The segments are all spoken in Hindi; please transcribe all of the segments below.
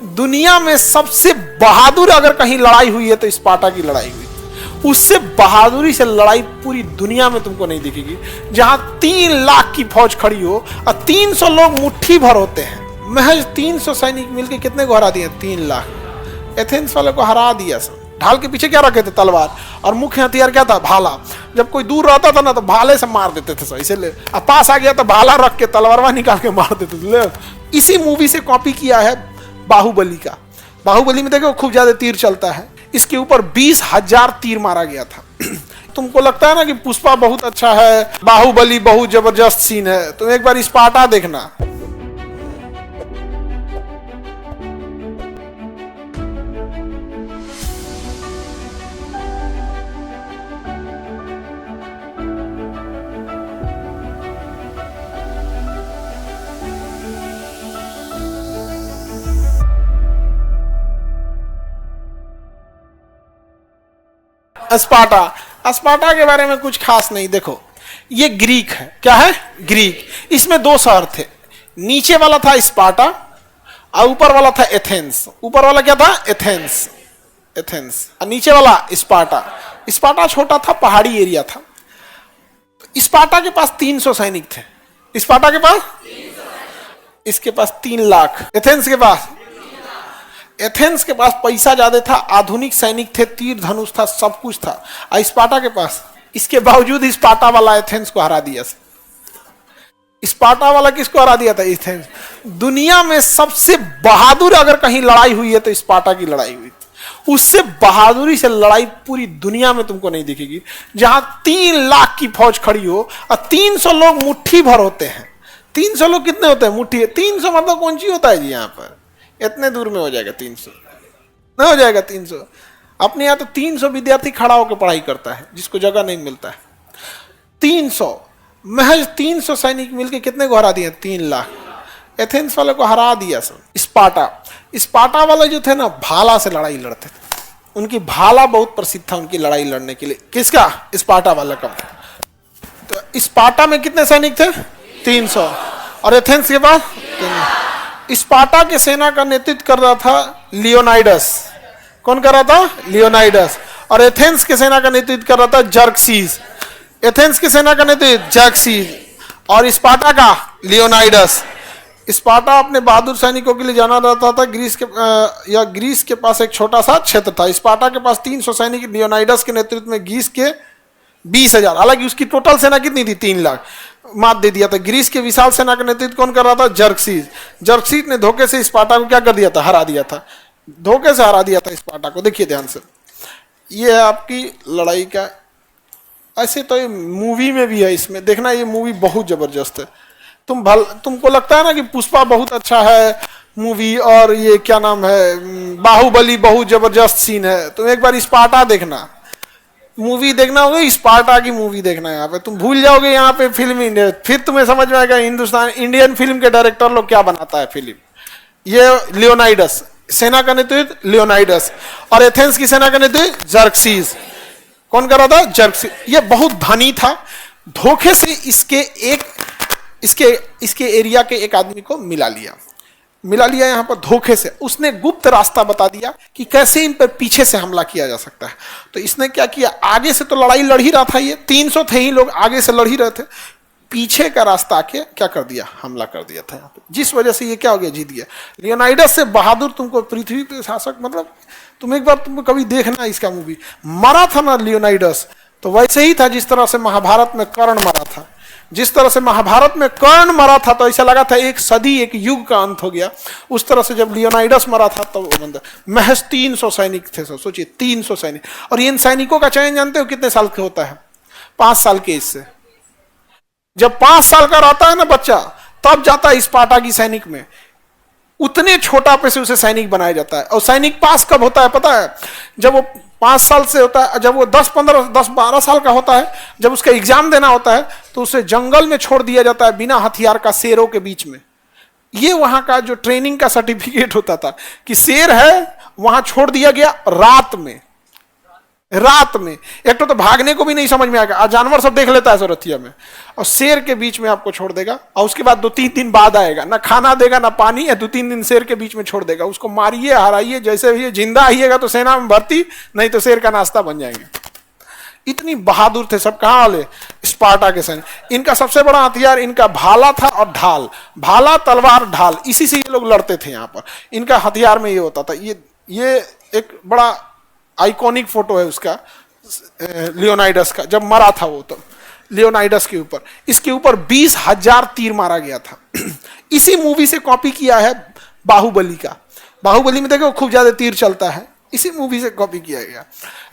दुनिया में सबसे बहादुर अगर कहीं लड़ाई हुई है तो स्पार्टा की लड़ाई हुई। उससे बहादुरी से लड़ाई पूरी दुनिया में तुमको नहीं दिखेगी। जहां 3 लाख की फौज खड़ी हो और 300 लोग मुट्ठी भर होते हैं। महज 300 सैनिक मिलकर कितने को हरा दिए? 3 लाख। एथेंस वाले को हरा दिया सब। ढाल के पीछे क्या रखे थे? तलवार। और मुख्य हथियार क्या था? भाला। जब कोई दूर रहता था ना तो भाले से मार देते थे। इसीलिए अब पास आ गया तो भाला रख के तलवार निकाल के मार देते थे। इसी मूवी से कॉपी किया है बाहुबली का। बाहुबली में देखो खूब ज्यादा तीर चलता है। इसके ऊपर 20,000 तीर मारा गया था। तुमको लगता है ना कि पुष्पा बहुत अच्छा है, बाहुबली बहुत जबरदस्त सीन है, तुम एक बार स्पार्टा देखना। स्पार्टा। स्पार्टा के बारे में कुछ खास नहीं। देखो ये ग्रीक है। क्या है? ग्रीक। इसमें 2 शहर थे। नीचे वाला था स्पार्टा और ऊपर वाला था एथेंस। ऊपर वाला क्या था? एथेंस। एथेंस और नीचे वाला स्पार्टा। स्पार्टा छोटा था, पहाड़ी एरिया था। स्पार्टा के पास 300 सैनिक थे। स्पार्टा के पास, इसके पास 3 लाख। एथेंस के पास पैसा ज्यादा था, आधुनिक सैनिक थे, तीर धनुष था, सब कुछ था। और स्पार्टा के पास, इसके बावजूद स्पार्टा वाला एथेंस को हरा दिया। स्पार्टा वाला किसको हरा दिया था? एथेंस। दुनिया में सबसे बहादुर अगर कहीं लड़ाई हुई है तो स्पार्टा की लड़ाई हुई। उससे बहादुरी से लड़ाई पूरी दुनिया में तुमको नहीं दिखेगी। जहां 3 लाख की फौज खड़ी हो और 300 लोग मुट्ठी भर होते हैं। 300 लोग कितने होते हैं? मुट्ठी। 300 मतलब कौन सी होता है जी? यहाँ पर इतने दूर में हो जाएगा 300? नहीं हो जाएगा 300। अपने यहाँ तो 300 विद्यार्थी खड़ा होकर पढ़ाई करता है, जिसको जगह नहीं मिलता है। 300, महज 300 सैनिक मिलकर कितने को हरा दिए? 3 लाख। एथेंस वाले को हरा दिया सब। स्पार्टा वाले जो थे ना, भाला से लड़ाई लड़ते थे। उनकी भाला बहुत प्रसिद्ध था उनकी लड़ाई लड़ने के लिए। किसका? स्पार्टा वाला का। तो स्पार्टा में कितने सैनिक थे? 300। और एथेंस के पास 3। स्पार्टा के सेना का नेतृत्व कर रहा था लियोनाइडस। कौन कर रहा था? लियोनाइडस। और एथेंस के सेना का नेतृत्व कर रहा था जर्क्सीज। एथेंस के सेना का नेतृत्व जर्क्सीज और स्पार्टा का लियोनाइडस। स्पार्टा अपने बहादुर सैनिकों के लिए जाना जाता था। ग्रीस के पास एक छोटा सा क्षेत्र था। स्पार्टा के पास 300 सैनिक, लियोनाइडस के नेतृत्व में ग्रीस के 20,000। हालांकि उसकी टोटल सेना कितनी थी? 3 लाख। मात दे दिया था। ग्रीस के विशाल सेना का नेतृत्व कौन कर रहा था? जर्क्सीज। जर्क्सीज ने धोखे से स्पार्टा को क्या कर दिया था? हरा दिया था। धोखे से हरा दिया था स्पार्टा को। देखिए ध्यान से, ये है आपकी लड़ाई का। ऐसे तो ये मूवी में भी है, इसमें देखना, ये मूवी बहुत जबरदस्त है। तुमको लगता है ना कि पुष्पा बहुत अच्छा है मूवी, और ये क्या नाम है, बाहुबली बहुत जबरदस्त सीन है, तुम एक बार स्पार्टा देखना। मूवी देखना होगा, स्पार्टा की मूवी देखना है। यहाँ पे तुम भूल जाओगे यहाँ पे फिल्म इंडिया, फिर तुम्हें समझ में आएगा हिंदुस्तान इंडियन फिल्म के डायरेक्टर लोग क्या बनाता है फिल्म। ये लियोनाइडस, सेना का नेतृत्व लियोनाइडस, और एथेंस की सेना का नेतृत्व जर्क्सीज। कौन कर रहा था? जर्क्सीज। ये बहुत धनी था। धोखे से इसके एरिया के एक आदमी को मिला लिया यहाँ पर धोखे से। उसने गुप्त रास्ता बता दिया कि कैसे इन पर पीछे से हमला किया जा सकता है। तो इसने क्या किया, आगे से तो लड़ाई लड़ ही रहा था, ये 300 थे ही लोग, आगे से लड़ ही रहे थे। पीछे का रास्ता आके क्या कर दिया? हमला कर दिया था यहाँ पे, जिस वजह से ये क्या हो गया? जीत गया। लियोनाइडस से बहादुर तुमको पृथ्वी पे शासक, मतलब तुम एक बार तुमको कभी देखना इसका मूवी। मरा था ना लियोनाइडस, तो वैसे ही था जिस तरह से महाभारत में कर्ण मरा था। जिस तरह से महाभारत में कर्ण मरा था तो ऐसा लगा था एक सदी, एक युग का अंत हो गया। उस तरह से जब लियोनाइडस मरा था तो महज 300 सैनिक थे। सोचिए 300 सैनिक। और इन सैनिकों का चयन जानते हो कितने साल के होता है? 5 साल के। इससे जब 5 साल का रहता है ना बच्चा, तब जाता है स्पार्टा की सैनिक में। उतने छोटा पे से उसे सैनिक बनाया जाता है। और सैनिक पास कब होता है पता है? जब वो 5 साल से होता है, जब वो 10-12 साल का होता है, जब उसका एग्जाम देना होता है, तो उसे जंगल में छोड़ दिया जाता है बिना हथियार का, शेरों के बीच में। ये वहां का जो ट्रेनिंग का सर्टिफिकेट होता था कि शेर है, वहां छोड़ दिया गया रात में। रात में। एक तो भागने को भी नहीं समझ में आएगा, जानवर सब देख लेता है सोरथिया में, और शेर के बीच में आपको छोड़ देगा, और उसके बाद 2-3 दिन बाद आएगा, ना खाना देगा ना पानी, या 2-3 दिन शेर के बीच में छोड़ देगा। उसको मारिए हराइए, जैसे भी जिंदा आइएगा तो सेना में भर्ती, नहीं तो शेर का नाश्ता बन जाएंगे। इतनी बहादुर थे सब। कहां वाले? स्पार्टा के सैनिक। इनका सबसे बड़ा हथियार इनका भाला था और ढाल। भाला, तलवार, ढाल, इसी से ये लोग लड़ते थे। यहाँ पर इनका हथियार में ये होता था। ये एक बड़ा आइकॉनिक फोटो है उसका, लियोनाइडस का, जब मरा था वो, तो लियोनाइडस के ऊपर, इसके ऊपर 20,000 तीर मारा गया था। इसी मूवी से कॉपी किया है बाहुबली का। बाहुबली में देखो खूब ज्यादा तीर चलता है, इसी मूवी से कॉपी किया गया।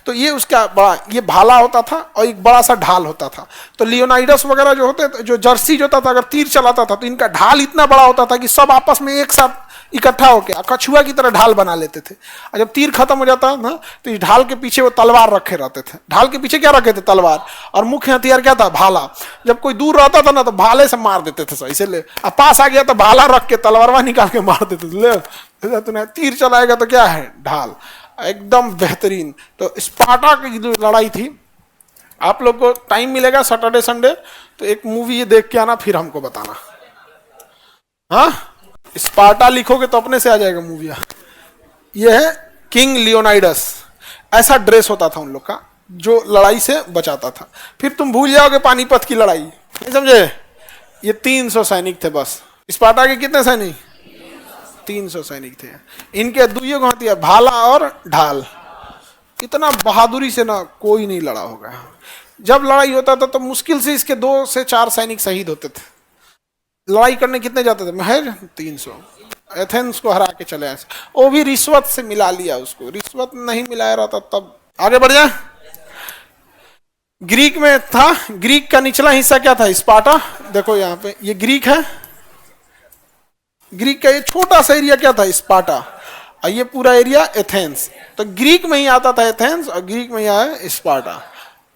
तो ये उसका बड़ा, ये भाला होता था और एक बड़ा सा ढाल होता था। तो लियोनाइडस वगैरह जो होते, जो जर्सी जो होता था, अगर तीर चलाता था तो इनका ढाल इतना बड़ा होता था कि सब आपस में एक साथ इकट्ठा होकर कछुआ की तरह ढाल बना लेते थे। और जब तीर खत्म हो जाता ना, तो इस ढाल के पीछे वो तलवार रखे रहते थे। ढाल के पीछे क्या रखे थे? तलवार। और मुख्य हथियार क्या था? भाला। जब कोई दूर रहता था ना तो भाले से मार देते थे, इसे ले। अब पास आ गया तो भाला रख के तलवारवा निकाल के मार देते थे। ले तूने तीर चलाएगा तो क्या है? ढाल। एकदम बेहतरीन। तो स्पार्टा की जो लड़ाई थी, आप लोग को टाइम मिलेगा सैटरडे संडे तो एक मूवी ये देख के आना, फिर हमको बताना। हाँ, स्पार्टा लिखोगे तो अपने से आ जाएगा मूवी। ये है किंग लियोनाइडस। ऐसा ड्रेस होता था उन लोग का, जो लड़ाई से बचाता था। फिर तुम भूल जाओगे पानीपत की लड़ाई, नहीं समझे? ये 300 सैनिक थे बस। स्पार्टा के कितने सैनिक? 300 सैनिक थे। इनके दुइयों को हथियार भाला और ढाल। इतना बहादुरी से ना कोई नहीं लड़ा होगा। जब लड़ाई होता था तो मुश्किल से इसके 2 से 4 सैनिक शहीद होते थे। लड़ाई करने कितने जाते थे? महज 300। एथेंस को हरा के चले आए, वो भी रिश्वत से मिला लिया उसको। रिश्वत नहीं मिलाया रहता तब आगे बढ़ जाए। ग्रीक में था, ग्रीक का निचला हिस्सा क्या था? स्पार्टा। देखो यहाँ पे ये ग्रीक है, ग्रीक का ये छोटा सा एरिया क्या था? स्पार्टा। और ये पूरा एरिया एथेंस। तो ग्रीक में ही आता था एथेंस, और ग्रीक में ही आया स्पार्टा।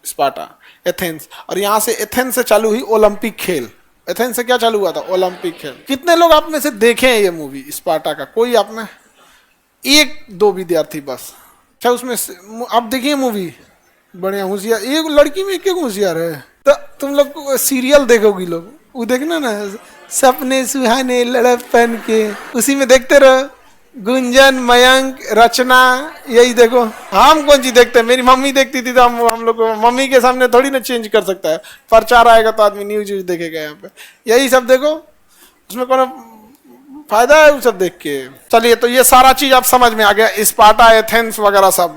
Sparta, Athens. और यहाँ से एथेंस से चालू हुई ओलंपिक खेल। एथेंस से क्या चालू हुआ था? ओलंपिक खेल। कितने लोग आप में से देखे हैं ये मूवी स्पार्टा का? कोई आप में? 1-2 विद्यार्थी बस। अच्छा, उसमें आप देखिए मूवी, बढ़िया होशियार। एक लड़की में एक होशियार है। तो तुम लोग सीरियल देखोगी लोग, वो देखना ना, सपने सुहाने लड़पन के, उसी में देखते रहो। गुंजन, मयंक, रचना, यही देखो। हम कौन चीज देखते हैं? मेरी मम्मी देखती थी, तो हम लोग मम्मी के सामने थोड़ी ना चेंज कर सकता है। प्रचार आएगा तो आदमी न्यूज देखेगा। यहाँ पे यही सब देखो, उसमें कौन फायदा है वो सब देख के? चलिए, तो ये सारा चीज आप समझ में आ गया, स्पार्टा, एथेंस वगैरह सब।